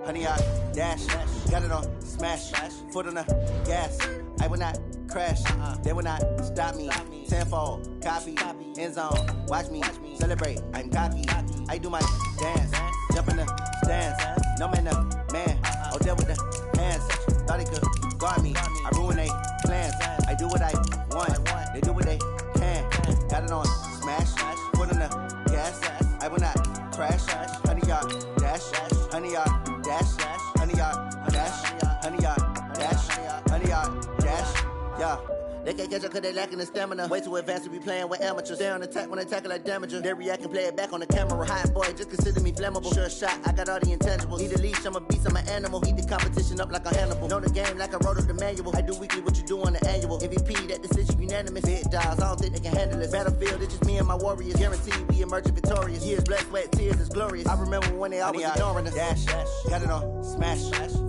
100 yard dash. Got it on smash. Foot on the gas. I will not crash. They will not stop me. Tenfold, copy, end zone. Watch me celebrate. I'm cocky. I do my dance. Jump in the stands. No man, no man. Oh, deal with the hands. Thought he could guard me. I ruin they plans. I do what I want. They do what they can. Got it on smash. Foot on the gas. I will not crash. 100 yard dash. 100 yard dash. 100 yard dash. 100 yard dash. 100 yard dash. Yeah. They can't catch up cause they lacking the stamina. Way too advanced to be playing with amateurs. Stay on attack when they tackle like damager. They react and play it back on the camera. Hot boy, just consider me flammable. Sure shot, I got all the intangibles. Need a leash, I'm a beast, I'm an animal. Eat the competition up like a Hannibal. Know the game like I wrote up the manual. I do weekly what you do on the annual. MVP, that decision unanimous. Big dogs, I don't think they can handle it. Battlefield, it's just me and my warriors. Guaranteed we emerging victorious. Years, blood, sweat, tears, it's glorious. I remember when they always ignoring us. Dash, got it on smash.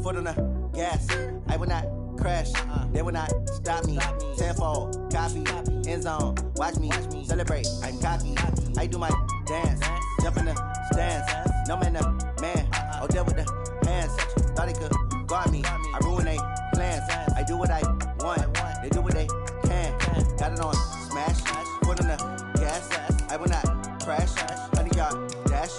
Foot on the gas. I will not crash. They will not stop me. Tenfold, copy, end zone. Watch me celebrate. I'm cocky. I do my dance. Jump in the stands. No man, no man. Oh, deal with the hands. Thought he could guard me. I ruin they plans. I do what I want. They do what they can. Got it on smash. Foot on the gas. I will not crash. 100 yard dash.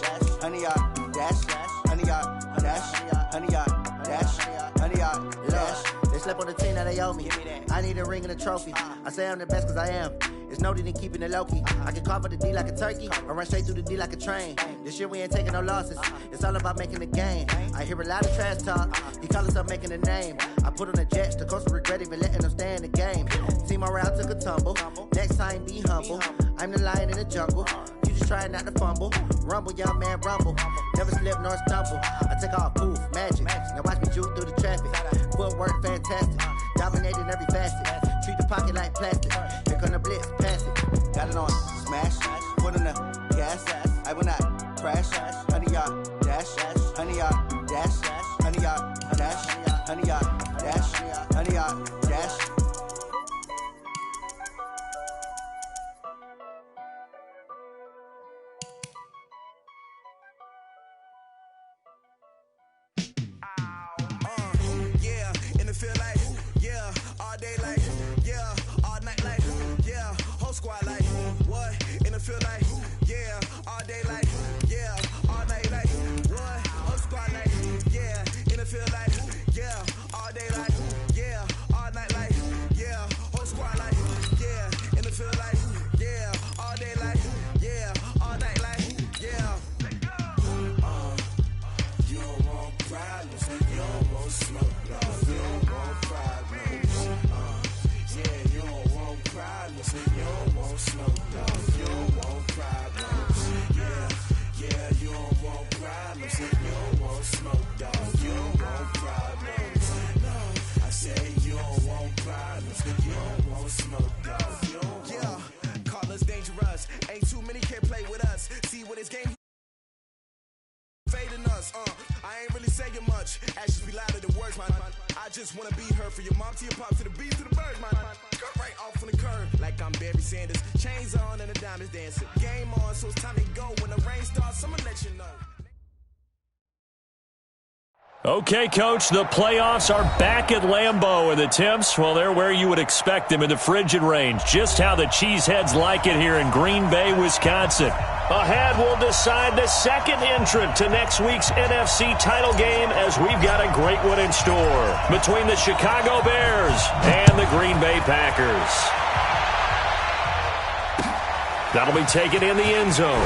100 yard dash. 100 yard dash. 100 yard dash. 100 yard dash. They slept on the team that they owe me. I need a ring and a trophy. I say I'm the best cause I am. It's no need in keeping it low-key. I can carve up the D like a turkey or run straight through the D like a train. This year we ain't taking no losses. It's all about making the game. I hear a lot of trash talk. He call himself making a name. I put on the Jets. The coach will regret even letting them stay in the game. Team around took a tumble. Next time be humble. I'm the lion in the jungle. You just trying not to fumble. Rumble, young man, rumble. Never slip nor stumble. I take off, poof, magic. Now watch me juke through the traffic. Footwork fantastic. Dominating every facet. Treat the pocket like plastic. Here come the blitz, pass it. Got it on smash. Foot on the gas. I will not crash. 100 yard dash. 100 yard dash. 100 yard dash. 100 yard dash. 100 yard dash. Feel like, yeah, all day like, yeah, all night like, yeah, whole squad like, what, in the field like, yeah, all day like, yeah, all night like, what, whole squad like, yeah, in the field like, yeah, all day like, yeah, all night like, yeah, whole squad like, yeah, in the field like, yeah, all day like, yeah, all night like, yeah. You don't want problems, you don't want smoke, you don't want problems. Yeah, you don't want problems, you don't want smoke, you don't want problems. Yeah, you don't want problems, you don't want smoke, you don't want problems. No, I say you don't want problems, you don't want smoke, you don't want. Yeah, call us dangerous. Ain't too many can play with us. See what this game fading us, I ain't really saying much. Actions be louder than words, man. I just wanna be heard from your mom to your pop to the beat to the birds, man. Cut right off on the curve, like I'm Barry Sanders. Chains on and the diamonds dancing. Game on, so it's time to go. When the rain starts, I'ma let you know. Okay, Coach, the playoffs are back at Lambeau, and the temps, well, they're where you would expect them in the frigid range. Just how the Cheeseheads like it here in Green Bay, Wisconsin. Ahead, we'll decide the second entrant to next week's NFC title game as we've got a great one in store between the Chicago Bears and the Green Bay Packers. That'll be taken in the end zone.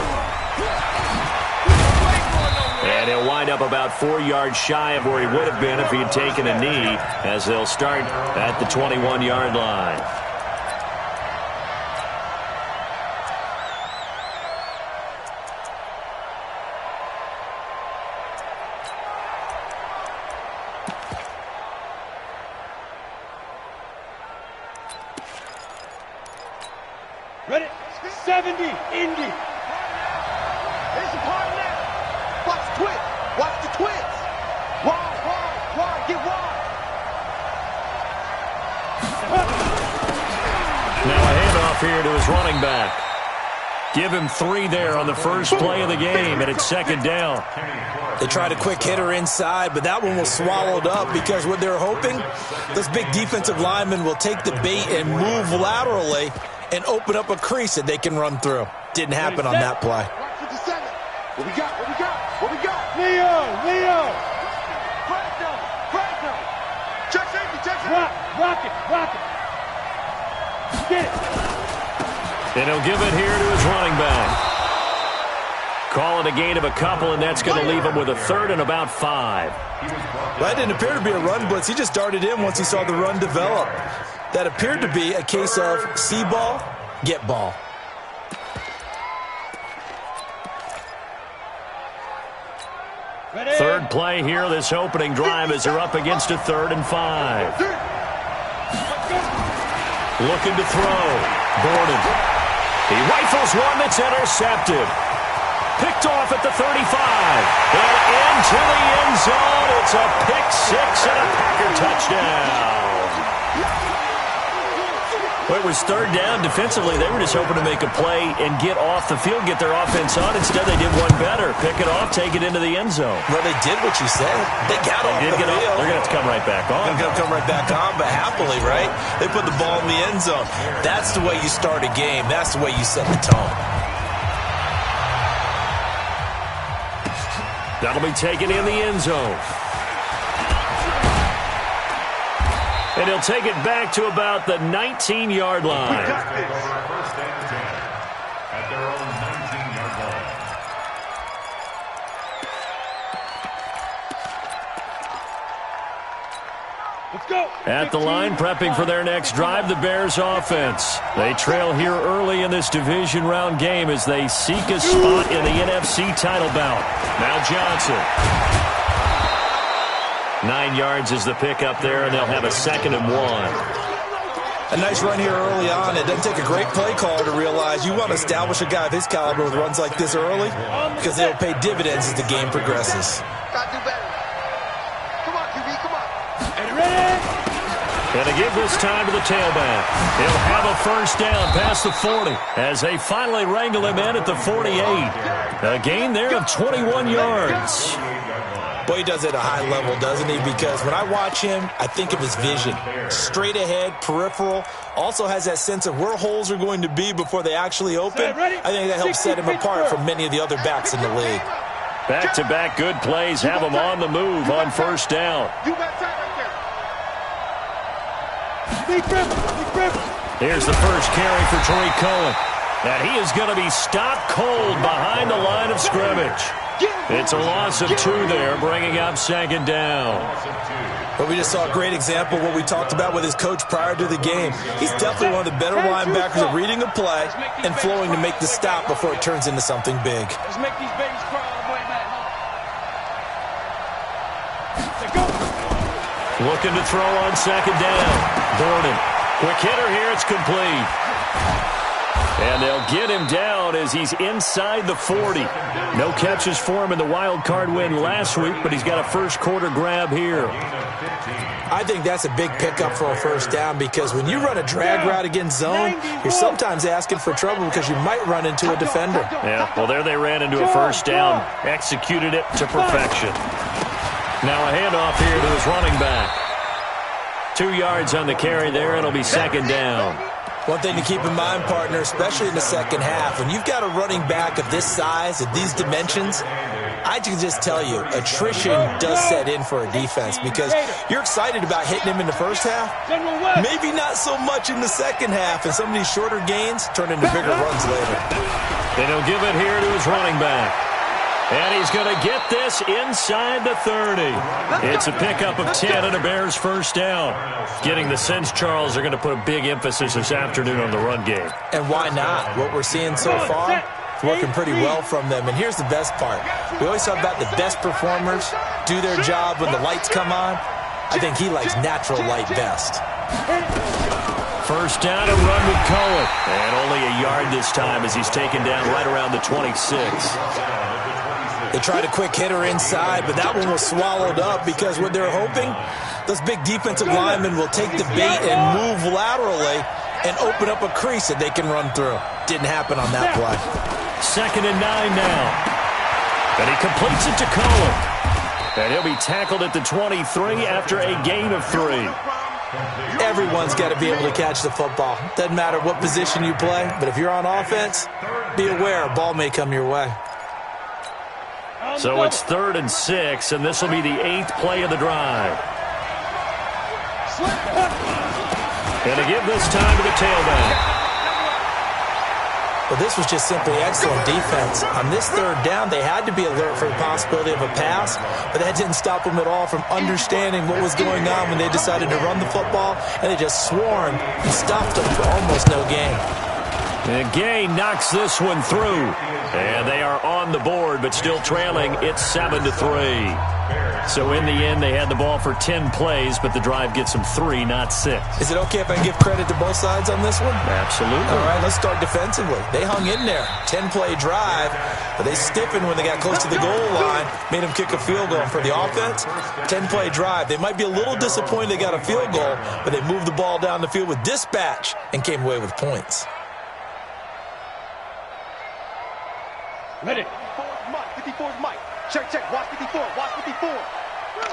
And he'll wind up about 4 yards shy of where he would have been if he had taken a knee, as they'll start at the 21-yard line. Ready? 70, Indy. There's a part now. Watch the twist. Watch the twist. Wide, get wide. Now a handoff here to his running back. Give him 3 there on the first play of the game, and it's second down. They tried a quick hitter inside, but that one was swallowed up because what they're hoping, those big defensive linemen will take the bait and move laterally and open up a crease that they can run through. Didn't happen on that play. What we got? What we got? What we got? Leo! Crack down! Check safety! Rock it! Get it! And he'll give it here to his running back. Call it a gain of a couple, and that's going to leave him with a third and about 5. Well, that didn't appear to be a run blitz. He just darted in once he saw the run develop. That appeared to be a case of see ball, get ball. Third play here, this opening drive as they're up against a 3rd and 5. Looking to throw. Gordon. He rifles one that's intercepted. Picked off at the 35. And into the end zone. It's a pick 6 and a Packer touchdown. Well, it was 3rd down. Defensively, they were just hoping to make a play and get off the field, get their offense on. Instead, they did one better. Pick it off, take it into the end zone. Well, they did what you said. They got off the field. They're going to have to come right back on. They're going to come right back on, but happily, right? They put the ball in the end zone. That's the way you start a game. That's the way you set the tone. That'll be taken in the end zone. And he'll take it back to about the 19-yard line. We got this. First and 10 at their own 19-yard line. Let's go. At the line, prepping for their next drive, the Bears offense. They trail here early in this division round game as they seek a spot in the NFC title bout. Now Johnson. 9 yards is the pickup there, and they'll have a 2nd and 1. A nice run here early on. It doesn't take a great play caller to realize you want to establish a guy of his caliber with runs like this early because they'll pay dividends as the game progresses. Gotta do better. Come on, QB, come on. And ready? And to give this time to the tailback. He'll have a first down past the 40 as they finally wrangle him in at the 48. A gain there of 21 yards. Boy, he does it at a high level, doesn't he? Because when I watch him, I think of his vision. Straight ahead, peripheral. Also has that sense of where holes are going to be before they actually open. I think that helps set him apart from many of the other backs in the league. Back-to-back good plays have him on the move on first down. Here's the first carry for Tariq Cohen. And he is going to be stopped cold behind the line of scrimmage. It's a loss of 2 there, bringing up 2nd down. But we just saw a great example of what we talked about with his coach prior to the game. He's definitely one of the better linebackers at reading a play and flowing to make the stop before it turns into something big. Let's make these babies cry all the way back home. Looking to throw on 2nd down. Gordon. Quick hitter here. It's complete. And they'll get him down as he's inside the 40. No catches for him in the wild card win last week, but he's got a first quarter grab here. I think that's a big pickup for a first down because when you run a drag route against zone, you're sometimes asking for trouble because you might run into a defender. Yeah, well, there they ran into a first down. Executed it to perfection. Now a handoff here to his running back. 2 yards on the carry there. It'll be 2nd down. One thing to keep in mind, partner, especially in the second half, when you've got a running back of this size, of these dimensions, I can just tell you, attrition does set in for a defense because you're excited about hitting him in the first half. Maybe not so much in the second half, and some of these shorter gains turn into bigger runs later. And he'll give it here to his running back. And he's going to get this inside the 30. It's a pickup of 10 and a Bears first down. Getting the sense, Charles, they're going to put a big emphasis this afternoon on the run game. And why not? What we're seeing so far, it's working pretty well from them. And here's the best part. We always talk about the best performers do their job when the lights come on. I think he likes natural light best. First down and run with Cohen. And only a yard this time as he's taken down right around the 26. They tried a quick hitter inside, but that one was swallowed up because what they're hoping, those big defensive linemen will take the bait and move laterally and open up a crease that they can run through. Didn't happen on that play. 2nd and 9 now. And he completes it to Cullen. And he'll be tackled at the 23 after a gain of 3. Everyone's got to be able to catch the football. Doesn't matter what position you play, but if you're on offense, be aware a ball may come your way. So it's 3rd and 6, and this will be the 8th play of the drive. And to give this time to the tailback. Well, this was just simply excellent defense. On this 3rd down, they had to be alert for the possibility of a pass, but that didn't stop them at all from understanding what was going on when they decided to run the football, and they just swarmed and stopped them for almost no gain. And Gay knocks this one through. And they are on the board, but still trailing. It's 7-3. So in the end, they had the ball for 10 plays, but the drive gets them 3, not 6. Is it okay if I give credit to both sides on this one? Absolutely. All right, let's start defensively. They hung in there. 10-play drive, but they stiffened when they got close to the goal line, made them kick a field goal. And for the offense, 10-play drive. They might be a little disappointed they got a field goal, but they moved the ball down the field with dispatch and came away with points. Ready. 54's Mike. 54's Mike. Check. Watch 54. Watch 54.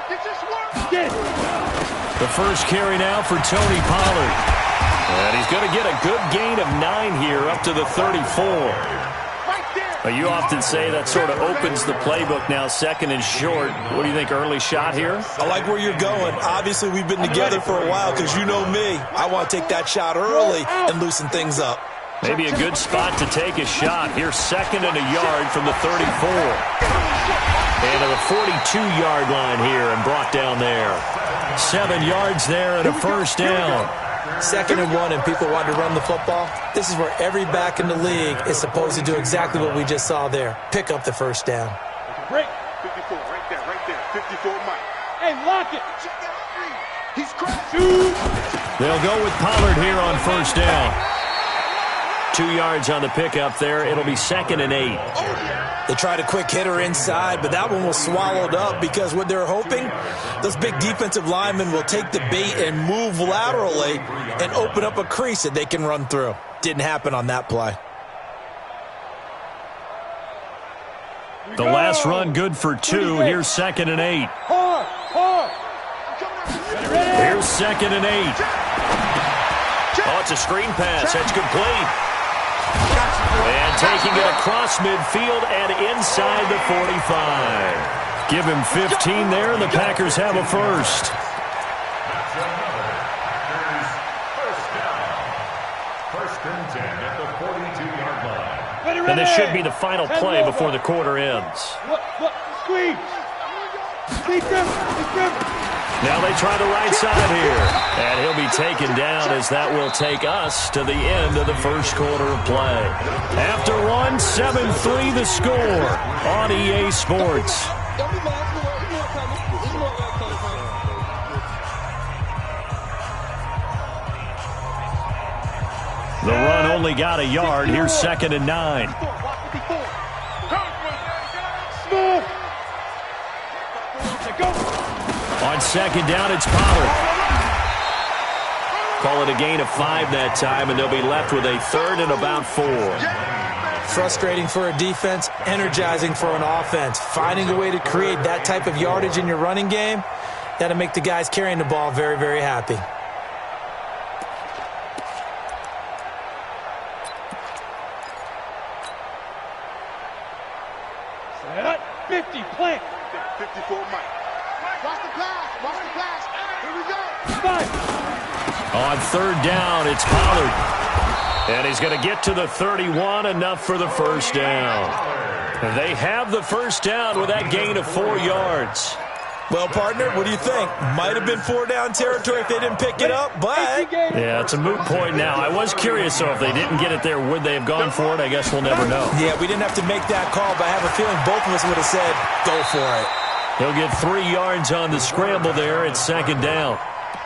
Get this work. Get it. The first carry now for Tony Pollard. And he's going to get a good gain of 9 here up to the 34. Right there. You often say that sort of opens the playbook now, 2nd and short. What do you think, early shot here? I like where you're going. Obviously, we've been together for a while because you know me. I want to take that shot early and loosen things up. Maybe a good spot to take a shot. Here's 2nd and a yard from the 34. And to the 42-yard line here and brought down there. 7 yards there and a first down. 2nd and 1 and people want to run the football. This is where every back in the league is supposed to do exactly what we just saw there. Pick up the first down. Break. 54, right there. 54 Mike. Hey, lock it. He's crashing. They'll go with Pollard here on first down. 2 yards on the pickup there. It'll be 2nd and 8. They tried a quick hitter inside, but that one was swallowed up because what they're hoping, those big defensive linemen will take the bait and move laterally and open up a crease that they can run through. Didn't happen on that play. The last run good for 2. Here's 2nd and 8. Here's 2nd and 8. Oh, it's a screen pass. That's complete. And taking it across midfield and inside the 45. Give him 15 there, and the Packers have a first. First and 10 at the 42-yard line. And this should be the final play before the quarter ends. Squeeze. Keep them. Now they try the right side here. And he'll be taken down as that will take us to the end of the first quarter of play. After one, 7-3 the score on EA Sports. The run only got a yard. Here's 2nd and 9. On 2nd down, it's Pollard. Call it a gain of 5 that time, and they'll be left with a 3rd and about 4. Frustrating for a defense, energizing for an offense. Finding a way to create that type of yardage in your running game, that'll make the guys carrying the ball very, very happy. Set up, 50, plant. 54 Mike. Watch the pass. Here we go. 5. On 3rd down, it's Pollard. And he's going to get to the 31, enough for the first down. They have the first down with that gain of 4 yards. Well, partner, what do you think? Might have been 4-down territory if they didn't pick it up, but... Yeah, it's a moot point now. I was curious, though, if they didn't get it there, would they have gone for it? I guess we'll never know. Yeah, we didn't have to make that call, but I have a feeling both of us would have said, go for it. He'll get 3 yards on the scramble there. It's 2nd down.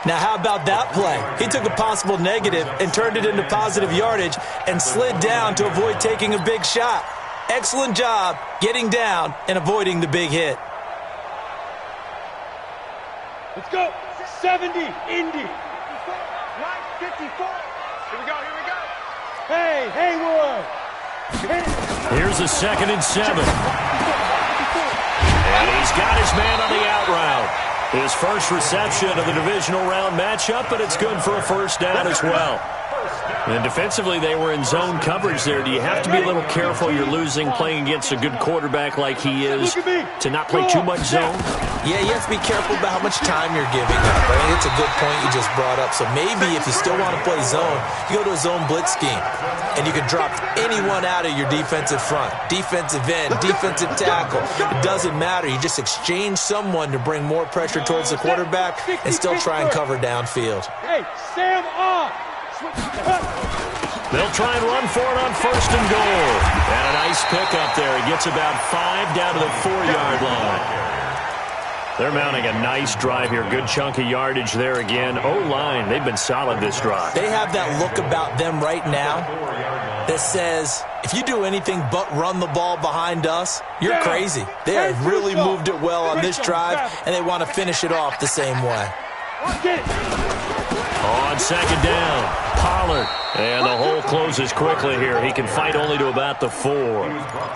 Now, how about that play? He took a possible negative and turned it into positive yardage and slid down to avoid taking a big shot. Excellent job getting down and avoiding the big hit. Let's go. 70, Indy. 54. Here we go. Hey, Haywood! Here's a 2nd and 7. And he's got his man on the out route. His first reception of the divisional round matchup, but it's good for a first down as well. And defensively, they were in zone coverage there. Do you have to be a little careful? You're losing playing against a good quarterback like he is to not play too much zone? Yeah, you have to be careful about how much time you're giving up. I think it's a good point you just brought up. So maybe if you still want to play zone, you go to a zone blitz scheme. And you can drop anyone out of your defensive front. Defensive end, defensive tackle. It doesn't matter. You just exchange someone to bring more pressure towards the quarterback and still try and cover downfield. Hey, Sam off! They'll try and run for it on 1st and goal. And a nice pickup there. He gets about 5 down to the 4-yard line. They're mounting a nice drive here. Good chunk of yardage there again. O-line, they've been solid this drive. They have that look about them right now that says, if you do anything but run the ball behind us, you're crazy. They have really moved it well on this drive, and they want to finish it off the same way. On 2nd down, Pollard. And the hole closes quickly here. He can fight only to about the 4.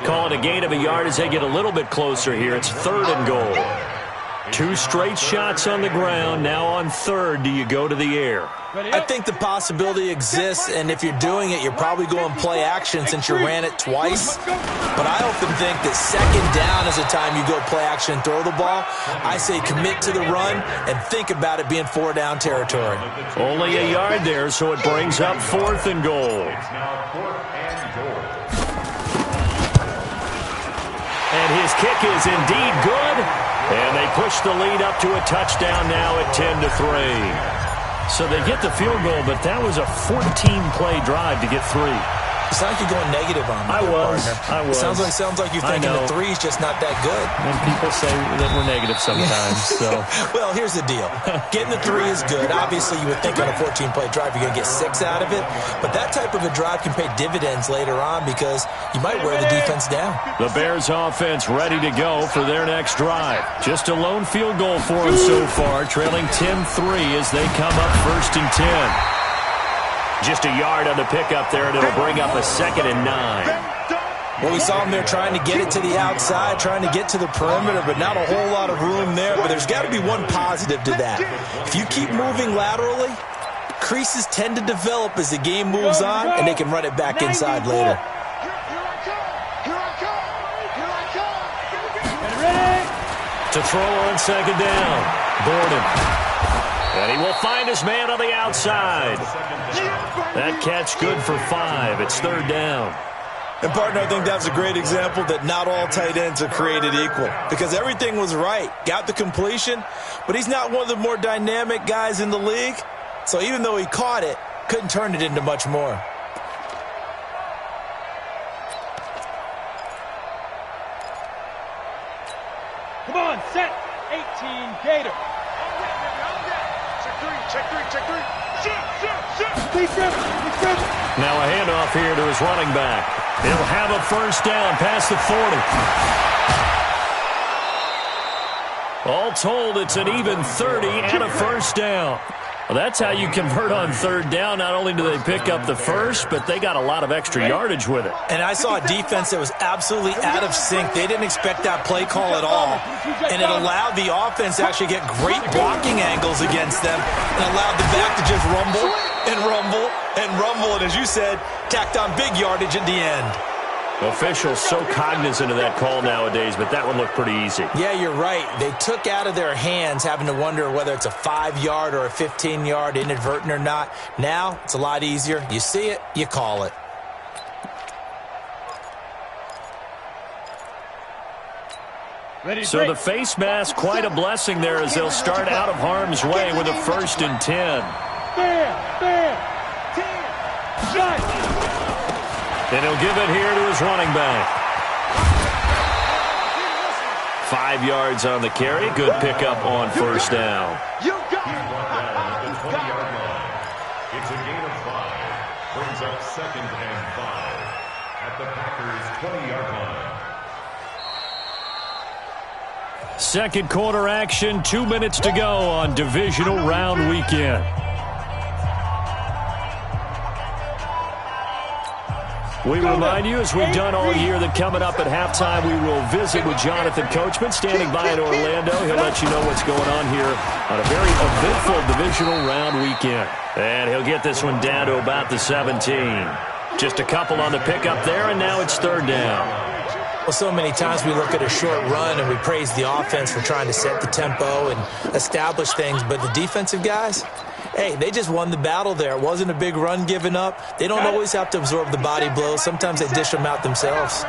Call it a gain of a yard as they get a little bit closer here. It's 3rd and goal. 2 straight shots on the ground. Now on 3rd, do you go to the air? I think the possibility exists, and if you're doing it, you're probably going play action since you ran it twice. But I often think that 2nd down is the time you go play action and throw the ball. I say commit to the run and think about it being 4-down territory. Only a yard there, so it brings up 4th and goal. And his kick is indeed good. And they push the lead up to a touchdown now at 10-3. So they get the field goal, but that was a 14-play drive to get 3. It sounds like you're going negative on me. I was. It sounds like you're thinking the 3's just not that good. And people say that we're negative sometimes. So, well, here's the deal. Getting the 3 is good. Obviously, you would think on a 14-play drive you're going to get 6 out of it. But that type of a drive can pay dividends later on because you might wear the defense down. The Bears offense ready to go for their next drive. Just a lone field goal for them so far, trailing 10-3 as they come up 1st and 10. Just a yard on the pickup there, and it'll bring up a 2nd and 9. Well, we saw him there trying to get it to the outside, trying to get to the perimeter, but not a whole lot of room there. But there's got to be one positive to that. If you keep moving laterally, creases tend to develop as the game moves on, and they can run it back inside later. To throw on 2nd down, Borden. And he will find his man on the outside. That catch good for 5. It's 3rd down. And, partner, I think that's a great example that not all tight ends are created equal because everything was right. Got the completion, but he's not one of the more dynamic guys in the league. So even though he caught it, couldn't turn it into much more. Come on, set. 18, Gator. Check three. Now a handoff here to his running back. He'll have a first down past the 40. All told, it's an even 30 and a first down. Well, that's how you convert on 3rd down. Not only do they pick up the first, but they got a lot of extra yardage with it. And I saw a defense that was absolutely out of sync. They didn't expect that play call at all. And it allowed the offense to actually get great blocking angles against them and allowed the back to just rumble and rumble and rumble. And as you said, tacked on big yardage at the end. Officials so cognizant of that call nowadays, but that one looked pretty easy. Yeah, you're right. They took out of their hands having to wonder whether it's a 5-yard or a 15-yard, inadvertent or not. Now, it's a lot easier. You see it, you call it. So the face mask, quite a blessing there as they'll start out of harm's way with a 1st and 10. Bam, 10, shot. And he'll give it here to his running back. 5 yards on the carry. Good pickup on 1st down. It's a gain of 5. Brings up 2nd and 5 at the Packers' 20-yard line. Second quarter action. 2 minutes to go on Divisional Round Weekend. We remind you, as we've done all year, that coming up at halftime, we will visit with Jonathan Coachman, standing by in Orlando. He'll let you know what's going on here on a very eventful divisional round weekend. And he'll get this one down to about the 17. Just a couple on the pickup there, and now it's third down. Well, so many times we look at a short run and we praise the offense for trying to set the tempo and establish things, but the defensive guys, hey, they just won the battle there. It wasn't a big run given up. They don't always have to absorb the body blows. Sometimes they dish them out themselves.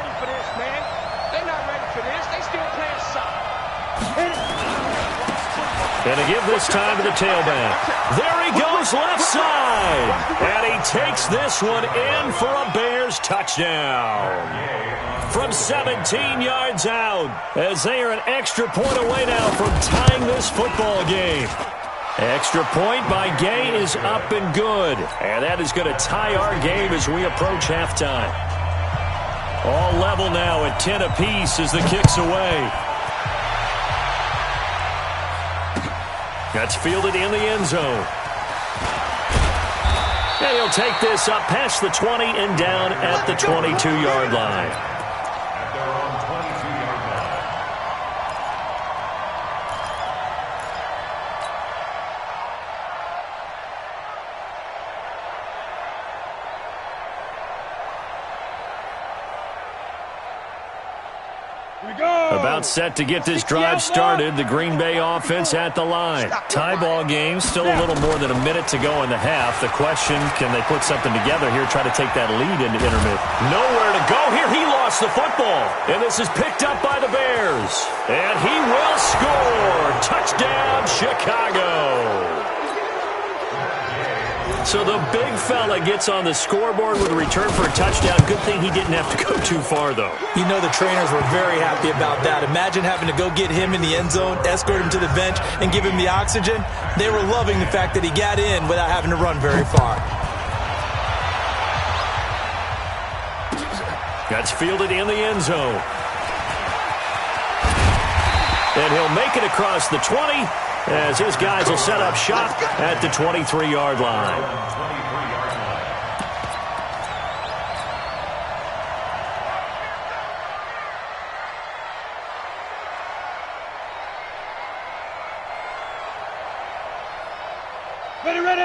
And to give this time to the tailback. There he goes, left side. And he takes this one in for a Bears touchdown. From 17 yards out, as they are an extra point away now from tying this football game. Extra point by Gay is up and good. And that is going to tie our game as we approach halftime. All level now at 10 apiece as the kick's away. That's fielded in the end zone. And he'll take this up past the 20 and down at the 22-yard line. About set to get this drive started. The Green Bay offense at the line. Tie ball game, still a little more than a minute to go in the half. The question, can they put something together here, try to take that lead into intermittent? Nowhere to go here. He lost the football. And this is picked up by the Bears. And he will score. Touchdown, Chicago. So the big fella gets on the scoreboard with a return for a touchdown. Good thing he didn't have to go too far, though. You know the trainers were very happy about that. Imagine having to go get him in the end zone, escort him to the bench, and give him the oxygen. They were loving the fact that he got in without having to run very far. That's fielded in the end zone. And he'll make it across the 20. As his guys will set up shop at the 23-yard line.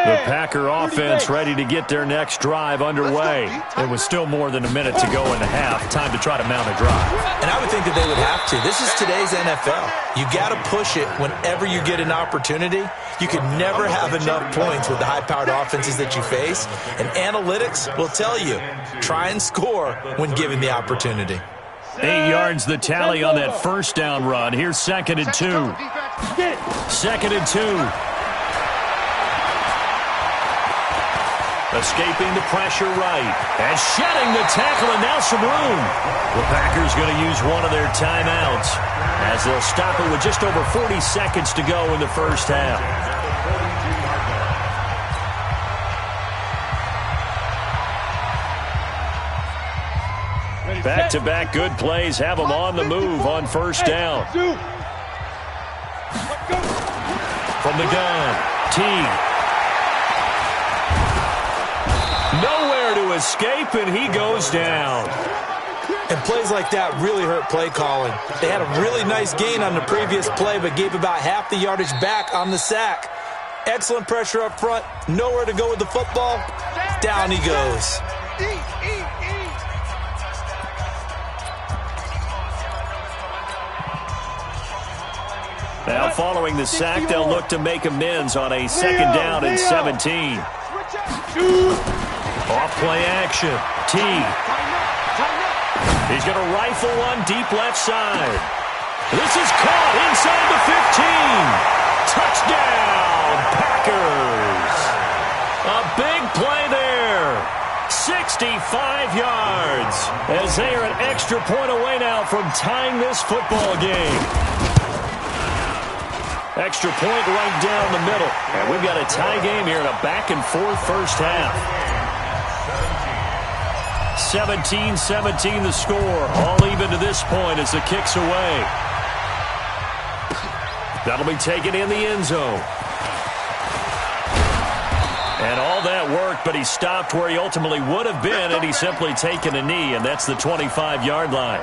The Packer offense ready to get their next drive underway. It was still more than a minute to go in the half. Time to try to mount a drive. And I would think that they would have to. This is today's NFL. You got to push it whenever you get an opportunity. You can never have enough points with the high-powered offenses that you face. And analytics will tell you, try and score when given the opportunity. 8 yards the tally on that first down run. Here's 2nd and 2. 2nd and 2. Escaping the pressure right. And shedding the tackle, and now some room. The Packers going to use one of their timeouts as they'll stop it with just over 40 seconds to go in the first half. Back-to-back good plays have them on the move on first down. From the gun, Teague. Nowhere to escape, and he goes down. And plays like that really hurt play calling. They had a really nice gain on the previous play, but gave about half the yardage back on the sack. Excellent pressure up front. Nowhere to go with the football. Down he goes. Now following the sack, they'll look to make amends on a 2nd down and 17. Off-play action. Teague. He's going to rifle one deep left side. This is caught inside the 15. Touchdown, Packers. A big play there. 65 yards. As they are an extra point away now from tying this football game. Extra point right down the middle. And we've got a tie game here in a back-and-forth first half. 17-17 the score. All even to this point as the kick's away. That'll be taken in the end zone. And all that work mark, but he stopped where he ultimately would have been, and he's simply taken a knee, and that's the 25-yard line.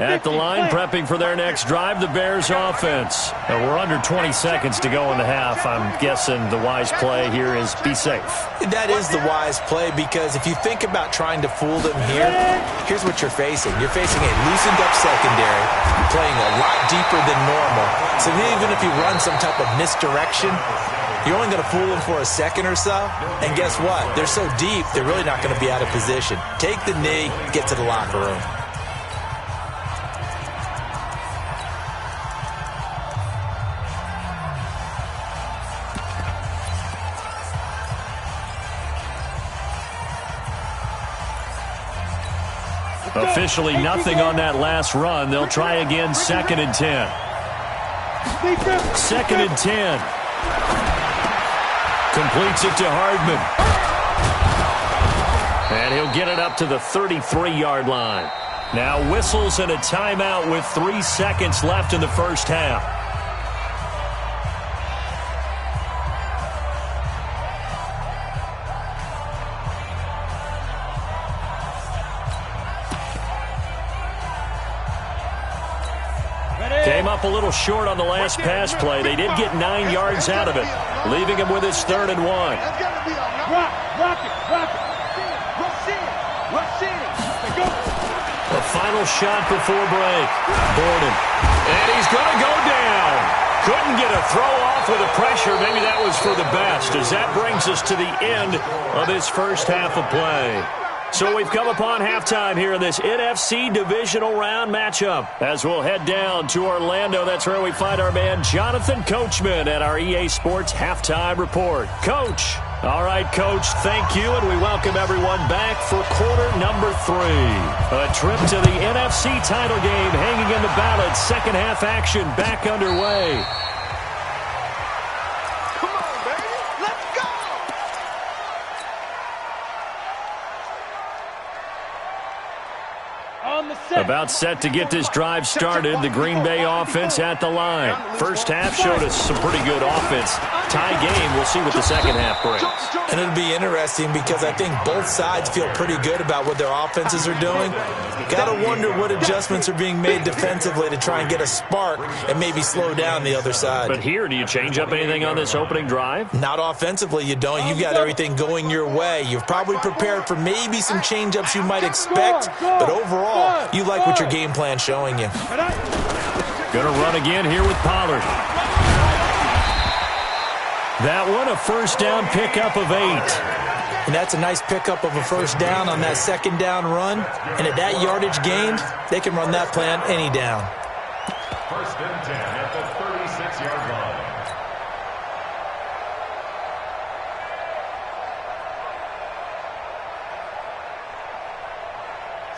At the line, prepping for their next drive, the Bears offense. We're under 20 seconds to go in the half. I'm guessing the wise play here is be safe. That is the wise play, because if you think about trying to fool them here, here's what you're facing. You're facing a loosened up secondary. You're playing a lot deeper than normal. So even if you run some type of misdirection, you're only going to fool them for a second or so. And guess what? They're so deep, they're really not going to be out of position. Take the knee, get to the locker room. Officially nothing on that last run. They'll try again, 2nd and 10. 2nd and 10. Completes it to Hardman. And he'll get it up to the 33-yard line. Now whistles and a timeout with 3 seconds left in the first half. Came up a little short on the last pass play. They did get 9 yards out of it, leaving him with his 3rd and 1. Rock it. Rush in. Go. The final shot before break. Borden. And he's going to go down. Couldn't get a throw off with the pressure. Maybe that was for the best, as that brings us to the end of this first half of play. So we've come upon halftime here in this NFC Divisional Round matchup. As we'll head down to Orlando, that's where we find our man Jonathan Coachman at our EA Sports Halftime Report. Coach. All right, Coach, thank you, and we welcome everyone back for quarter number 3. A trip to the NFC title game hanging in the balance. Second half action back underway. About set to get this drive started. The Green Bay offense at the line. First half showed us some pretty good offense. Tie game. We'll see what the second half brings. And it'll be interesting because I think both sides feel pretty good about what their offenses are doing. Got to wonder what adjustments are being made defensively to try and get a spark and maybe slow down the other side. But here, do you change up anything on this opening drive? Not offensively, you don't. You've got everything going your way. You've probably prepared for maybe some change-ups you might expect, but overall, you like what your game plan's showing you. Going to run again here with Pollard. That one, a first down pickup of 8. And that's a nice pickup of a first down on that second down run. And at that yardage gained, they can run that plan any down. First and 10 at the 36-yard line.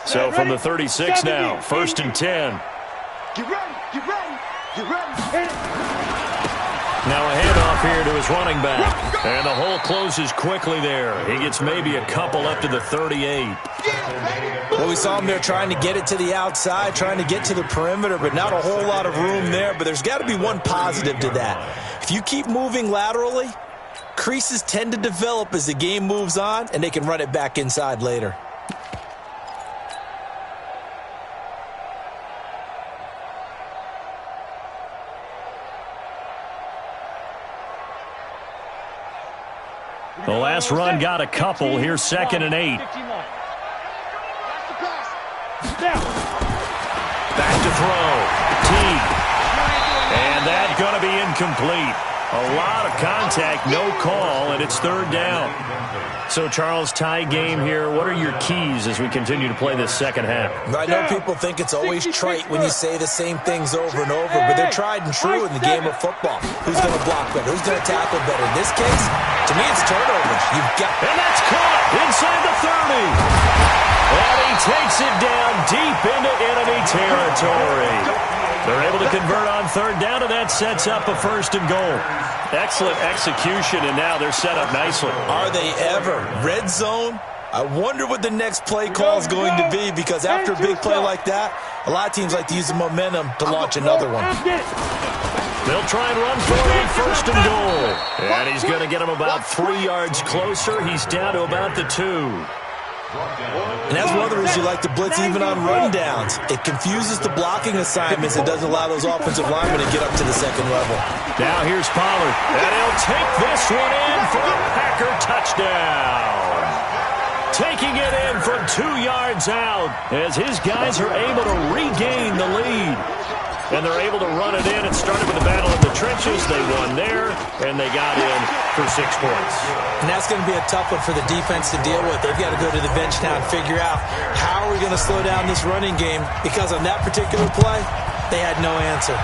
So from the 36 now, first and 10. Get ready. Now a handoff here to his running back. And the hole closes quickly there. He gets maybe a couple up to the 38. Well, we saw him there trying to get it to the outside, trying to get to the perimeter, but not a whole lot of room there. But there's got to be one positive to that. If you keep moving laterally, creases tend to develop as the game moves on, and they can run it back inside later. The last run got a couple. Here's 2nd and 8. Back to throw. Teague. And that's going to be incomplete. A lot of contact, no call, and it's 3rd down. So, Charles, tie game here. What are your keys as we continue to play this second half? I know people think it's always trite when you say the same things over and over, but they're tried and true in the game of football. Who's going to block better? Who's going to tackle better? In this case, to me, it's turnovers. You've got... And that's caught inside the 30. And he takes it down deep into enemy territory. They're able to convert on third down, and that sets up a 1st and goal. Excellent execution, and now they're set up nicely. Are they ever? Red zone? I wonder what the next play call is going to be, because after a big play like that, a lot of teams like to use the momentum to launch another one. They'll try and run for a 1st and goal. And he's going to get him about 3 yards closer. He's down to about the 2. And that's one of the reasons you like to blitz even on rundowns. It confuses the blocking assignments. It doesn't allow those offensive linemen to get up to the second level. Now here's Pollard. And he'll take this one in for a Packer touchdown. Taking it in from 2 yards out as his guys are able to regain the lead. And they're able to run it in. It started with a battle in the trenches. They won there, and they got in for 6 points. And that's going to be a tough one for the defense to deal with. They've got to go to the bench now and figure out how are we going to slow down this running game, because on that particular play, they had no answer.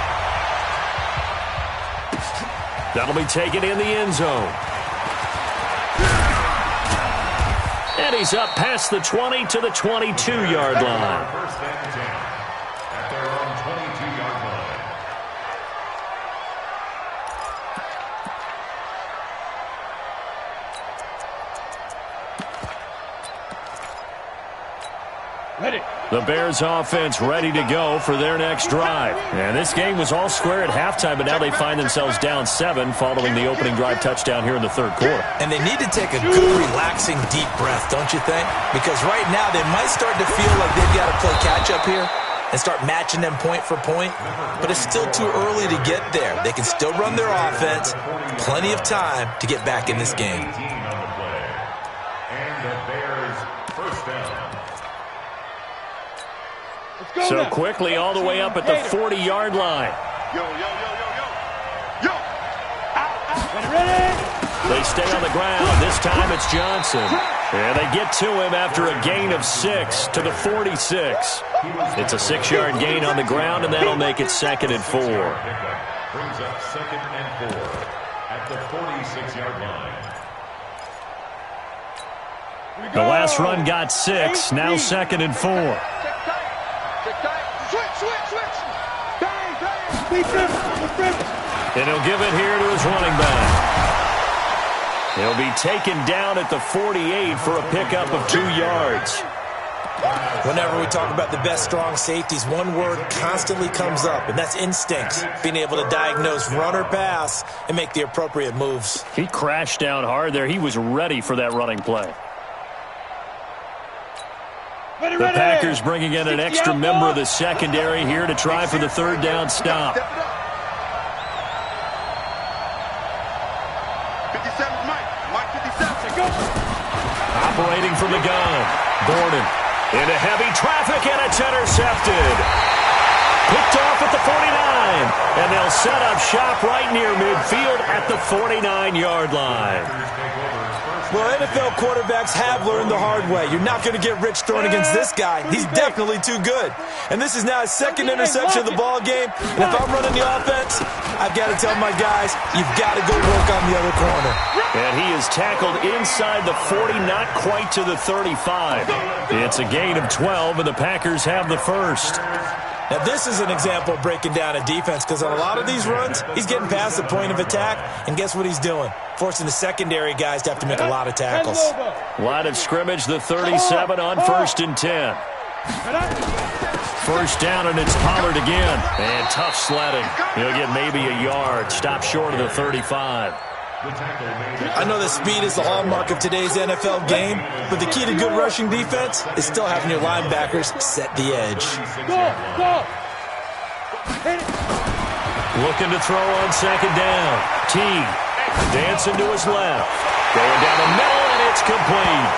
That'll be taken in the end zone. And he's up past the 20 to the 22-yard line. First and 10 at their own 22-yard line. Ready. The Bears offense ready to go for their next drive. And this game was all square at halftime, but now they find themselves down 7 following the opening drive touchdown here in the third quarter. And they need to take a good, relaxing, deep breath, don't you think? Because right now they might start to feel like they've got to play catch-up here and start matching them point for point. But it's still too early to get there. They can still run their offense. Plenty of time to get back in this game. On the play. And the Bears first down. So quickly all the way up at the 40-yard line. Yo, yo, yo, yo, yo. Yo. Out. Ready. They stay on the ground. This time it's Johnson. And they get to him after a gain of 6 to the 46. It's a 6-yard gain on the ground, and that'll make it 2nd and 4. Brings up 2nd and 4 at the 46-yard line. The last run got 6. Now 2nd and 4. And he'll give it here to his running back. He'll be taken down at the 48 for a pickup of 2 yards. Whenever we talk about the best strong safeties, one word constantly comes up, and that's instincts. Being able to diagnose run or pass and make the appropriate moves. He crashed down hard there. He was ready for that running play. The Packers bringing in an extra member of the secondary here to try for the third down stop. 57 Mike 57. Operating from the gun. Gordon into heavy traffic, and it's intercepted. Picked off at the 49. And they'll set up shop right near midfield at the 49-yard line. Well, NFL quarterbacks have learned the hard way. You're not going to get rich throwing against this guy. He's definitely too good. And this is now his 2nd interception of the ball game. And if I'm running the offense, I've got to tell my guys, you've got to go work on the other corner. And he is tackled inside the 40, not quite to the 35. It's a gain of 12, and the Packers have the first. Now, this is an example of breaking down a defense, because on a lot of these runs, he's getting past the point of attack, and guess what he's doing? Forcing the secondary guys to have to make a lot of tackles. Line of scrimmage, the 37 on 1st and 10. First down, and it's Pollard again. And tough sledding. He'll get maybe a yard. Stop short of the 35. I know that speed is the hallmark of today's NFL game, but the key to good rushing defense is still having your linebackers set the edge. Go. Looking to throw on 2nd down. T dancing to his left. Going down the middle, and it's complete.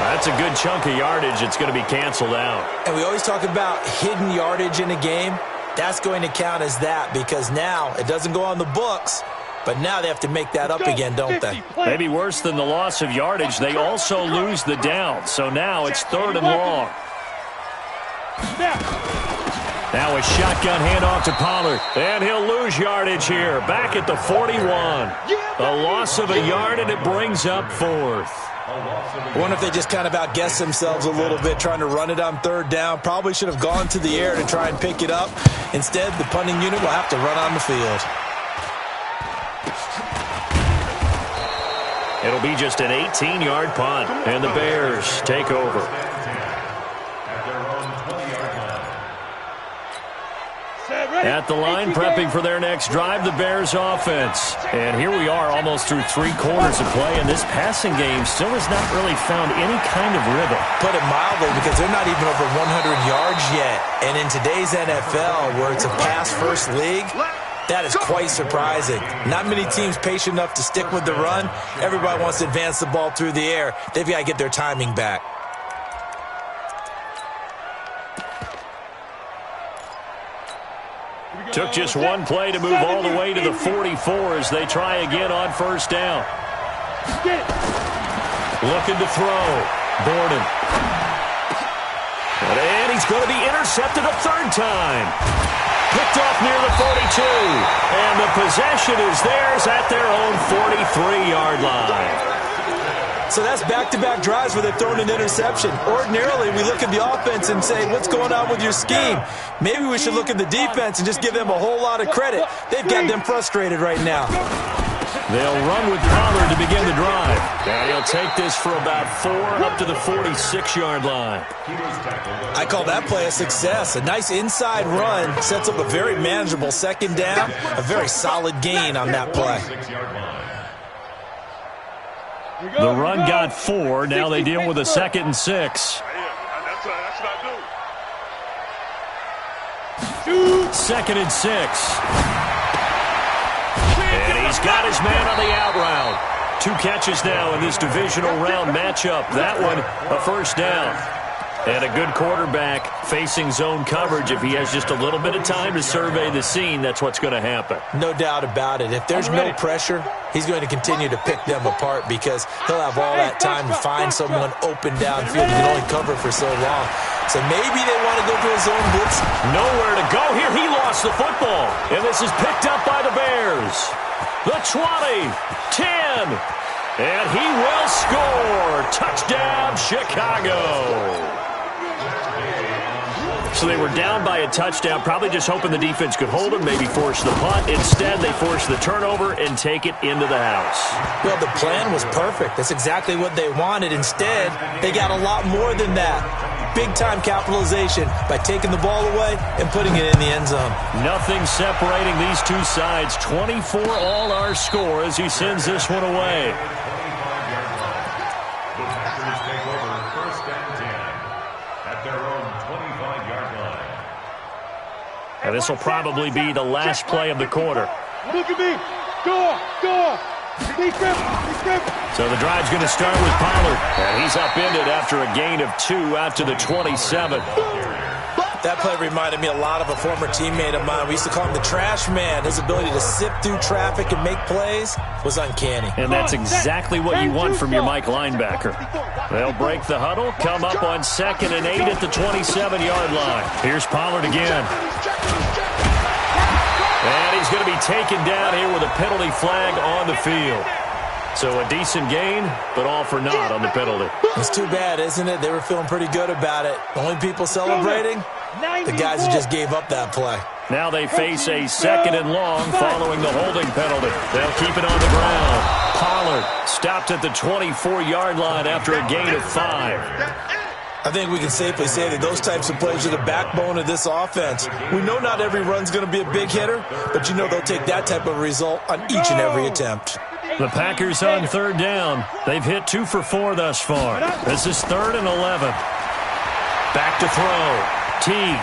That's a good chunk of yardage. It's going to be canceled out. And we always talk about hidden yardage in a game. That's going to count as that, because now it doesn't go on the books, but now they have to make that up again, don't they? Maybe worse than the loss of yardage, they also lose the down. So now it's 3rd and long. Now a shotgun handoff to Pollard, and he'll lose yardage here. Back at the 41. A loss of a yard, and it brings up 4th. I wonder if they just kind of outguessed themselves a little bit trying to run it on third down. Probably should have gone to the air to try and pick it up. Instead, the punting unit will have to run on the field. It'll be just an 18-yard punt, and the Bears take over. At the line, prepping for their next drive, the Bears offense. And here we are almost through 3 quarters of play, and this passing game still has not really found any kind of rhythm. Put it mildly, because they're not even over 100 yards yet. And in today's NFL, where it's a pass-first league, that is quite surprising. Not many teams patient enough to stick with the run. Everybody wants to advance the ball through the air. They've got to get their timing back. Took just one play to move all the way to the 44 as they try again on first down. Looking to throw. Borden. And he's going to be intercepted a third time. Picked off near the 42. And the possession is theirs at their own 43-yard line. So that's back-to-back drives where they've thrown an interception. Ordinarily, we look at the offense and say, what's going on with your scheme? Maybe we should look at the defense and just give them a whole lot of credit. They've got them frustrated right now. They'll run with Pollard to begin the drive. And he'll take this for about 4 up to the 46-yard line. I call that play a success. A nice inside run sets up a very manageable second down. A very solid gain on that play. The run got 4. Now they deal with a 2nd and 6. That's what I do. 2nd and 6. And he's got his man on the out route. 2 catches now in this divisional round matchup. That one, a first down. And a good quarterback facing zone coverage. If he has just a little bit of time to survey the scene, that's what's going to happen. No doubt about it. If there's no pressure, he's going to continue to pick them apart because he'll have all that time to find someone open downfield. You can only cover for so long. So maybe they want to go to a zone blitz. Nowhere to go here. He lost the football. And this is picked up by the Bears. The 20, 10, and he will score. Touchdown, Chicago. So they were down by a touchdown, probably just hoping the defense could hold them, maybe force the punt. Instead, they force the turnover and take it into the house. Well, the plan was perfect. That's exactly what they wanted. Instead, they got a lot more than that. Big-time capitalization by taking the ball away and putting it in the end zone. Nothing separating these two sides. 24 all our score as he sends this one away. And this will probably be the last play of the quarter. Look at me. Go. So the drive's going to start with Pollard. And he's upended after a gain of 2 out to the 27. That play reminded me a lot of a former teammate of mine. We used to call him the trash man. His ability to sift through traffic and make plays was uncanny. And that's exactly what you want from your Mike linebacker. They'll break the huddle, come up on 2nd and 8 at the 27-yard line. Here's Pollard again. And he's going to be taken down here with a penalty flag on the field. So a decent gain, but all for naught on the penalty. It's too bad, isn't it? They were feeling pretty good about it. The only people celebrating, the guys who just gave up that play. Now they face a 2nd and long following the holding penalty. They'll keep it on the ground. Pollard stopped at the 24-yard line after a gain of 5. I think we can safely say that those types of plays are the backbone of this offense. We know not every run's going to be a big hitter, but you know they'll take that type of result on each and every attempt. The Packers on 3rd down. They've hit 2 for 4 thus far. This is 3rd and 11. Back to throw. Teague.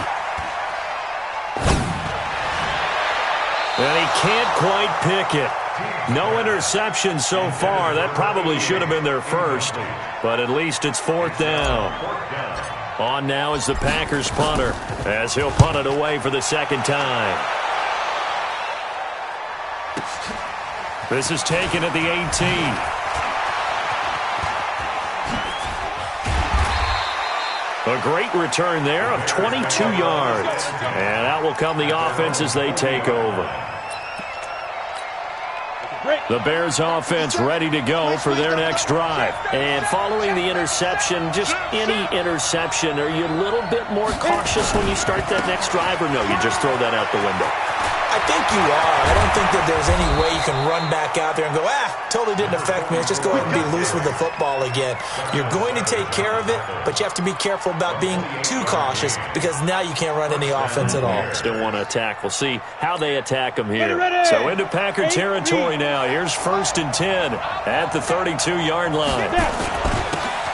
And he can't quite pick it. No interception so far. That probably should have been their first, but at least it's 4th down. On now is the Packers punter as he'll punt it away for the 2nd time. This is taken at the 18. A great return there of 22 yards. And out will come the offense as they take over. Great. The Bears offense ready to go for their next drive. And following the interception, just any interception, are you a little bit more cautious when you start that next drive, or no, you just throw that out the window? I think you are. I don't think that there's any way you can run back out there and go, totally didn't affect me. Let's just go ahead and be loose with the football again. You're going to take care of it, but you have to be careful about being too cautious because now you can't run any offense at all. Still want to attack. We'll see how they attack them here. So into Packer territory now. Here's 1st and 10 at the 32-yard line.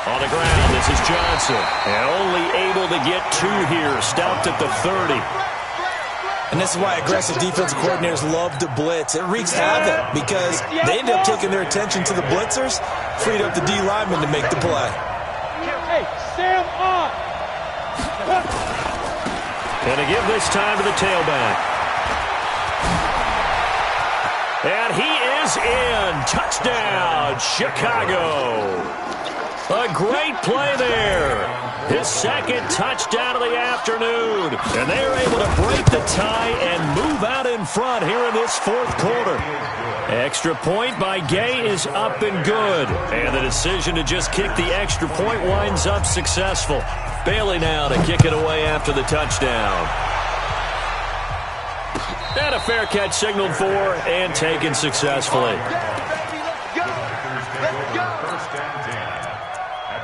On the ground, this is Johnson. And only able to get 2 here. Stopped at the 30. And this is why aggressive defensive coordinators love to blitz. It wreaks havoc because they end up taking their attention to the blitzers, freed up the D lineman to make the play. Hey, Sam on. And to give this time to the tailback. And he is in. Touchdown, Chicago. A great play there. His 2nd touchdown of the afternoon. And they are able to break the tie and move out in front here in this 4th quarter. Extra point by Gay is up and good. And the decision to just kick the extra point winds up successful. Bailey now to kick it away after the touchdown. And a fair catch signaled for and taken successfully.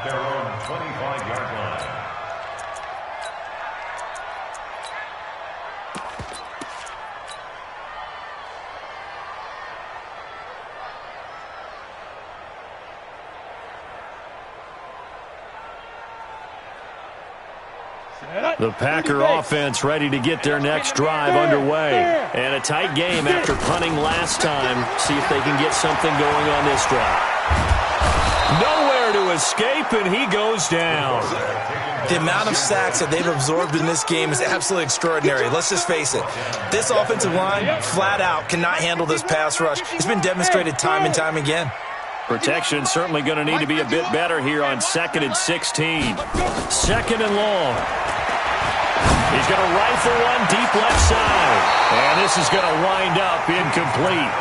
Their own 25-yard line. The Packer offense ready to get their next drive underway. And a tight game after punting last time. See if they can get something going on this drive. Nowhere to escape, and he goes down. The amount of sacks that they've absorbed in this game is absolutely extraordinary. Let's just face it. This offensive line, flat out, cannot handle this pass rush. It's been demonstrated time and time again. Protection certainly going to need to be a bit better here on 2nd and 16. 2nd and long. He's going to rifle one deep left side. And this is going to wind up incomplete.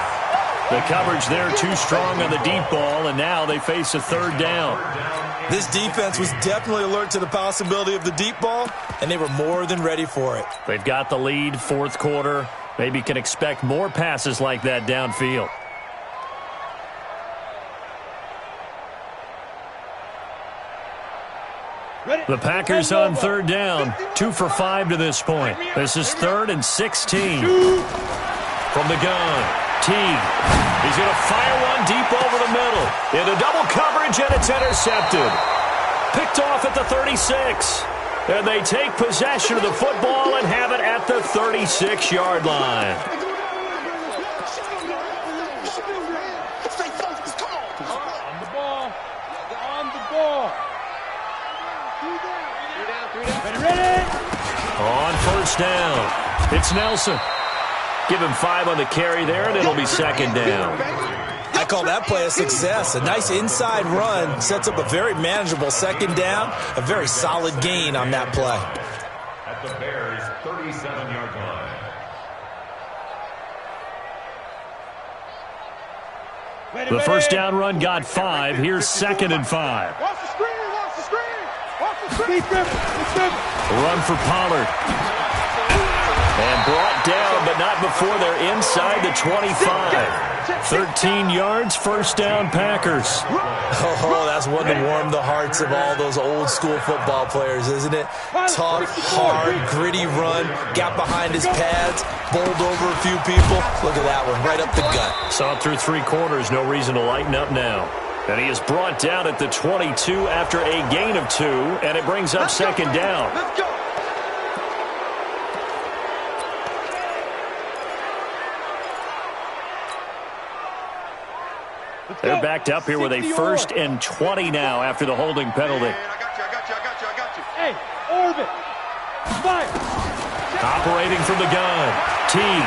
The coverage there too strong on the deep ball, and now they face a 3rd down. This defense was definitely alert to the possibility of the deep ball, and they were more than ready for it. They've got the lead, 4th quarter. Maybe can expect more passes like that downfield. The Packers on 3rd down, 2 for 5 to this point. This is 3rd and 16. From the gun. Teague. He's going to fire one deep over the middle. Into double coverage, and it's intercepted. Picked off at the 36. And they take possession of the football and have it at the 36-yard line. On the ball. On the ball. Ready? On 1st down, it's Nelson. Give him 5 on the carry there, and it'll be 2nd down. I call that play a success. A nice inside run sets up a very manageable 2nd down, a very solid gain on that play. At the Bears' 37-yard line. The 1st down run got 5. Here's 2nd and 5. Watch the screen. Watch the screen. Watch the screen. Run for Pollard. And brought down, but not before they're inside the 25. 13 yards, 1st down Packers. Oh, that's one to warm the hearts of all those old school football players, isn't it? Tough, hard, gritty run, got behind his pads, bowled over a few people. Look at that one, right up the gut. Saw it through 3 quarters, no reason to lighten up now. And he is brought down at the 22 after a gain of 2, and it brings up 2nd down. Let's go. They're backed up here with a 1st and 20 now after the holding penalty. I got you. Hey, orbit. Fire. Operating from the gun. Teague.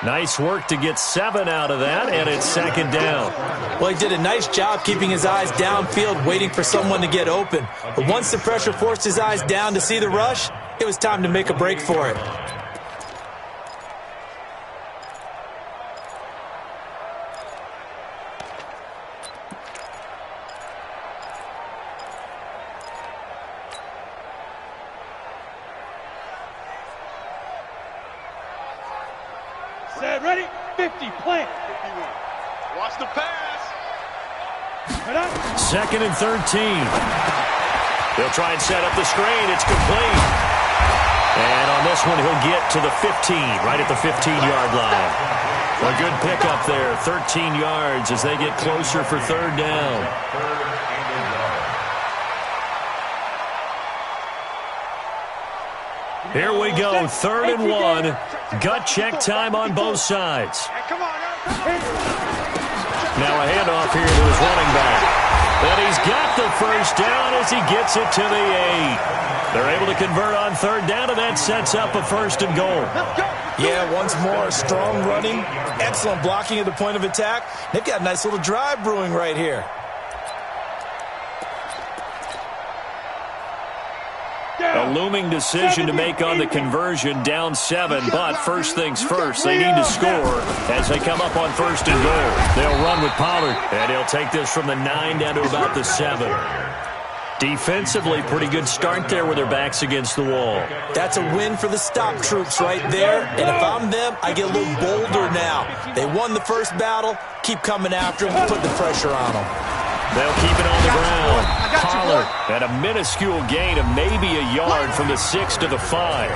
Nice work to get 7 out of that, and it's 2nd down. Well, he did a nice job keeping his eyes downfield, waiting for someone to get open. But once the pressure forced his eyes down to see the rush, it was time to make a break for it. ready? 50, plant. 51. Watch the pass. 2nd and 13. He'll try and set up the screen. It's complete. And on this one, he'll get to the 15, right at the 15-yard line. A good pickup there, 13 yards as they get closer for 3rd down. Here we go, 3rd and 1. Gut check time on both sides. Now a handoff here to his running back. And he's got the first down as he gets it to the 8. They're able to convert on 3rd down, and that sets up a 1st and goal. Yeah, once more, strong running, excellent blocking at the point of attack. They've got a nice little drive brewing right here. A looming decision to make on the conversion, down 7, but first things first, they need to score as they come up on 1st and goal. They'll run with Pollard, and he'll take this from the 9 down to about the 7. Defensively, pretty good start there with their backs against the wall. That's a win for the stop troops right there, and if I'm them, I get a little bolder now. They won the first battle, keep coming after them, put the pressure on them. They'll keep it on the ground. Pollard at a minuscule gain of maybe a yard from the 6 to the 5.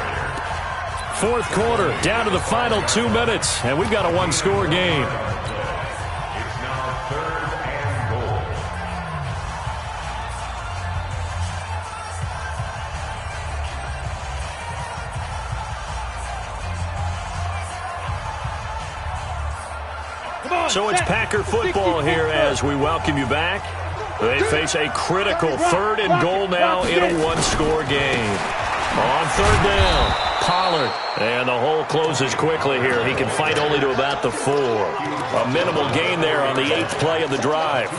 4th quarter, down to the final 2 minutes, and we've got a one-score game. It's now 3rd and goal. So it's Packer football here as we welcome you back. They face a critical 3rd and goal now in a one-score game. On 3rd down, Pollard. And the hole closes quickly here. He can fight only to about the 4. A minimal gain there on the 8th play of the drive.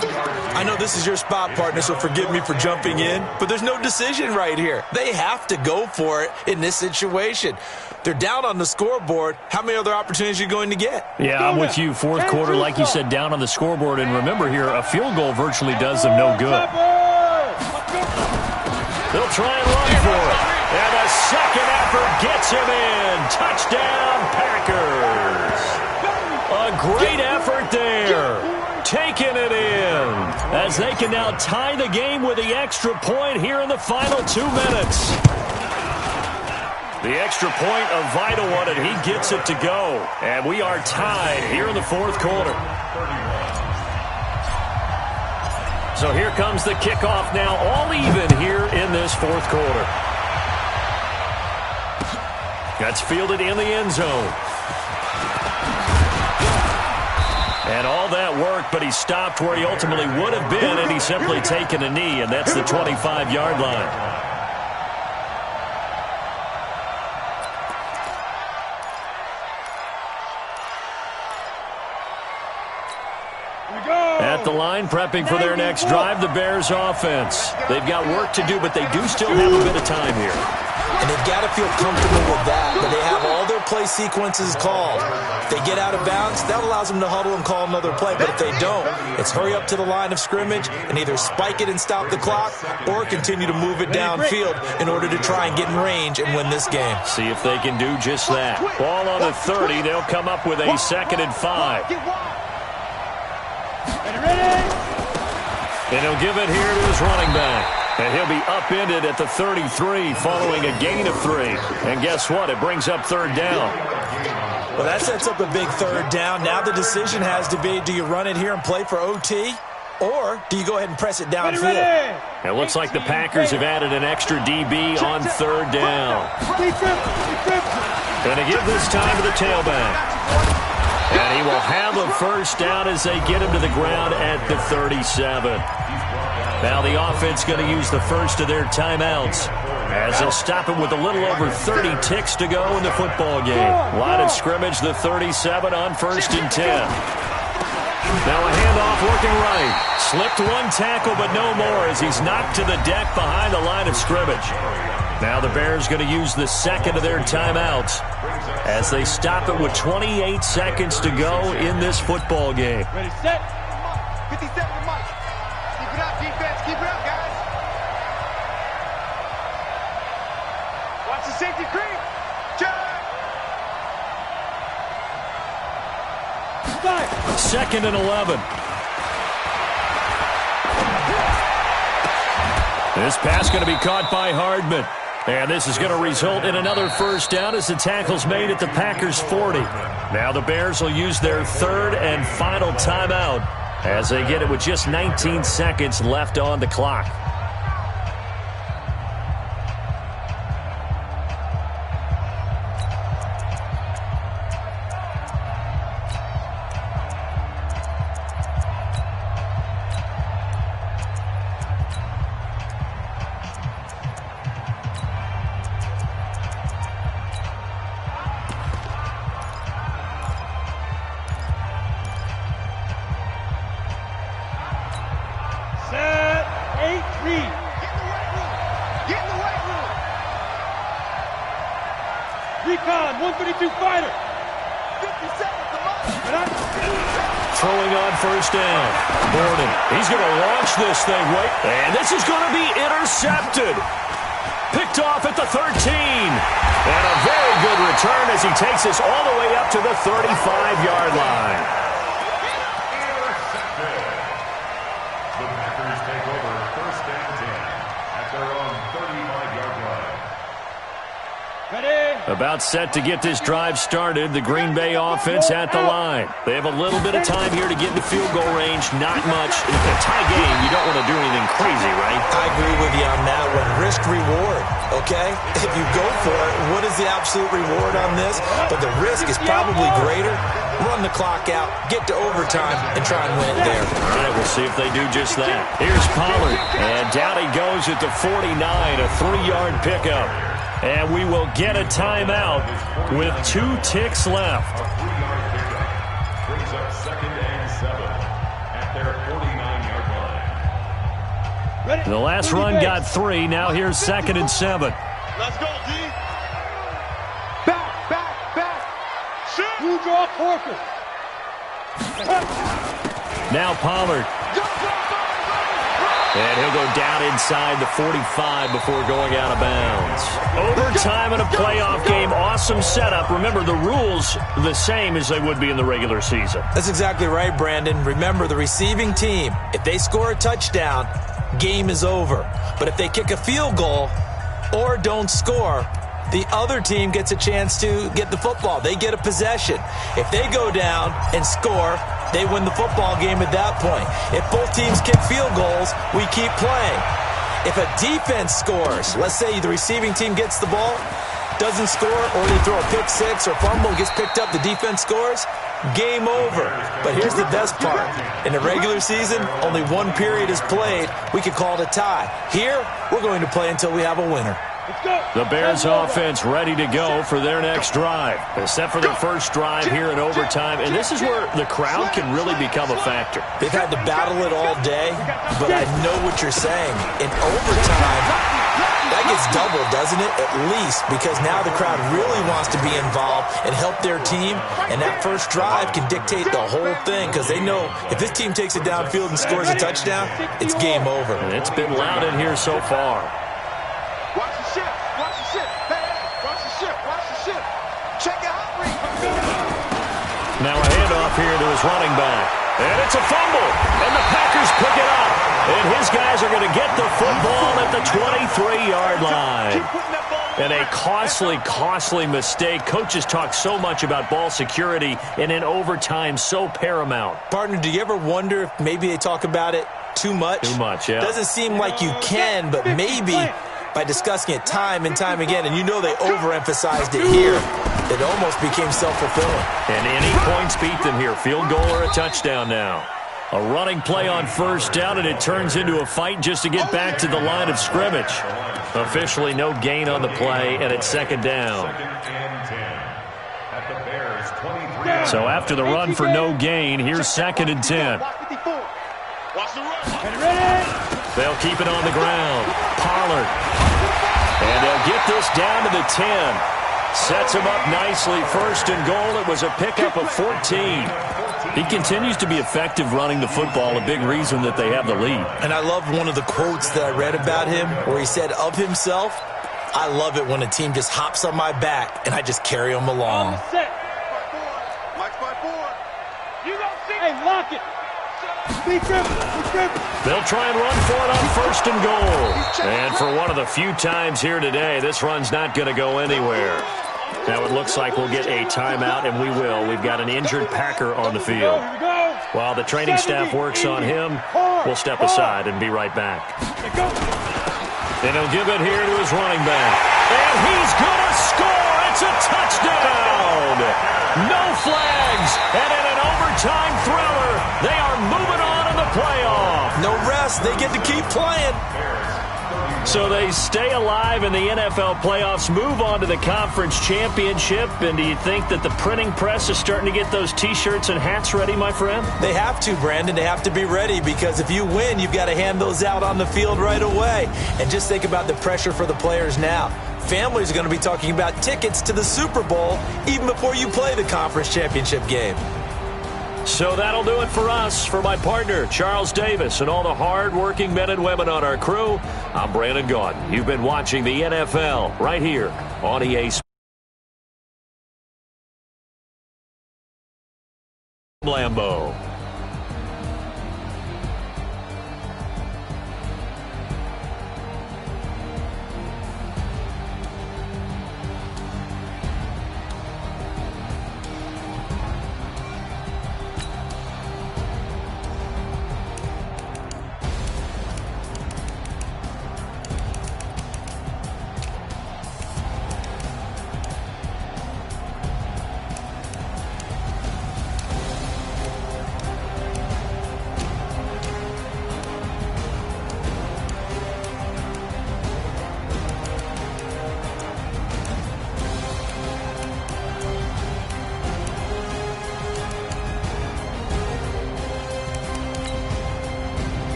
I know this is your spot, partner, so forgive me for jumping in, but there's no decision right here. They have to go for it in this situation. They're down on the scoreboard. How many other opportunities are you going to get? Yeah, I'm with you. 4th quarter, like you said, down on the scoreboard. And remember here, a field goal virtually does them no good. They'll try and run for it. And a second effort gets him in. Touchdown, Packers. A great effort there. Taking it in. As they can now tie the game with the extra point here in the final 2 minutes. The extra point, a vital one, and he gets it to go. And we are tied here in the 4th quarter. So here comes the kickoff now, all even here in this 4th quarter. That's fielded in the end zone. And all that work, but he stopped where he ultimately would have been, and he's simply taken a knee, and that's the 25-yard line. At the line, prepping for their next drive, the Bears offense. They've got work to do, but they do still have a bit of time here. And they've got to feel comfortable with that, but they have all their play sequences called. If they get out of bounds, that allows them to huddle and call another play, but if they don't, it's hurry up to the line of scrimmage and either spike it and stop the clock or continue to move it downfield in order to try and get in range and win this game. See if they can do just that. Ball on the 30, they'll come up with a 2nd and 5. And he'll give it here to his running back. And he'll be upended at the 33 following a gain of 3. And guess what? It brings up 3rd down. Well, that sets up a big 3rd down. Now the decision has to be, do you run it here and play for OT? Or do you go ahead and press it downfield? It looks like the Packers have added an extra DB on 3rd down. Going to give this time to the tailback. And he will have a first down as they get him to the ground at the 37. Now the offense going to use the first of their timeouts as they'll stop him with a little over 30 ticks to go in the football game. Line of scrimmage, the 37 on 1st and 10. Now a handoff working right. Slipped one tackle, but no more as he's knocked to the deck behind the line of scrimmage. Now the Bears going to use the second of their timeouts as they stop it with 28 seconds to go in this football game. Ready, set. 57 to Mike. Keep it up, defense. Keep it up, guys. Watch the safety creep. Check. 2nd and 11. This pass going to be caught by Hardman. And this is going to result in another first down as the tackle's made at the Packers' 40. Now the Bears will use their 3rd and final timeout as they get it with just 19 seconds left on the clock. Recon, 132 fighter. 50 seconds to march. Throwing on first down. Gordon, he's going to launch this thing, right? And this is going to be intercepted. Picked off at the 13. And a very good return as he takes this all the way up to the 35-yard line. Intercepted. The Packers take over 1st and 10 at their own 35-yard line. About set to get this drive started. The Green Bay offense at the line. They have a little bit of time here to get in the field goal range. Not much. In a tie game, you don't want to do anything crazy, right? I agree with you on that one. Risk-reward, okay? If you go for it, what is the absolute reward on this? But the risk is probably greater. Run the clock out, get to overtime, and try and win it there. All right, we'll see if they do just that. Here's Pollard, and down he goes at the 49, a 3-yard pickup. And we will get a timeout with 2 ticks left. A 3-yard pickup brings up 2nd and 7 at their 49-yard line. The last run got 3. Now here's 2nd and 7. Let's go, D. Back. Shoot. You draw Porker. Now Pollard. And he'll go down inside the 45 before going out of bounds. Overtime in a playoff game. Awesome setup. Remember, the rules the same as they would be in the regular season. That's exactly right, Brandon. Remember, the receiving team, if they score a touchdown, game is over. But if they kick a field goal or don't score, the other team gets a chance to get the football. They get a possession. If they go down and score, they win the football game at that point. If both teams kick field goals, we keep playing. If a defense scores, let's say the receiving team gets the ball, doesn't score, or they throw a pick six or fumble, gets picked up, the defense scores, game over. But here's the best part. In the regular season, only 1 period is played. We could call it a tie. Here, we're going to play until we have a winner. The Bears offense ready to go for their next drive. They're set for their first drive here in overtime, and this is where the crowd can really become a factor. They've had to battle it all day, but I know what you're saying. In overtime, that gets doubled, doesn't it? At least, because now the crowd really wants to be involved and help their team, and that first drive can dictate the whole thing because they know if this team takes it downfield and scores a touchdown, it's game over. And it's been loud in here so far. Watch the ship. Hey, watch the ship. Check out read. Now a handoff here to his running back. And it's a fumble. And the Packers pick it up. And his guys are going to get the football at the 23-yard line. And a costly mistake. Coaches talk so much about ball security, and in overtime, so paramount. Partner, do you ever wonder if maybe they talk about it too much? Too much, yeah. Doesn't seem like you can, but maybe by discussing it time and time again, and you know they overemphasized it here, it almost became self-fulfilling. And any points beat them here. Field goal or a touchdown now. A running play on first down, and it turns into a fight just to get back to the line of scrimmage. Officially no gain on the play, and it's 2nd down. 2nd and 10 at the Bears' 23. So after the run for no gain, here's 2nd and 10. Watch the run. They'll keep it on the ground. Pollard. And they'll get this down to the 10. Sets him up nicely. 1st and goal. It was a pickup of 14. He continues to be effective running the football, a big reason that they have the lead. And I love one of the quotes that I read about him where he said of himself, I love it when a team just hops on my back and I just carry them along. Watch my board. Hey, lock it. Be careful. They'll try and run for it on first and goal. And for one of the few times here today, this run's not going to go anywhere. Now it looks like we'll get a timeout, and we will. We've got an injured Packer on the field. While the training staff works on him, we'll step aside and be right back. And he'll give it here to his running back. And he's going to score! It's a touchdown! No flags! And in an overtime thriller, they are moving on in the playoff. No rest. They get to keep playing. So they stay alive in the NFL playoffs, move on to the conference championship. And do you think that the printing press is starting to get those T-shirts and hats ready, my friend? They have to, Brandon. They have to be ready because if you win, you've got to hand those out on the field right away. And just think about the pressure for the players now. Families are going to be talking about tickets to the Super Bowl even before you play the conference championship game. So that'll do it for us. For my partner, Charles Davis, and all the hard-working men and women on our crew, I'm Brandon Gaudin. You've been watching the NFL right here on EA Sports. Lambeau.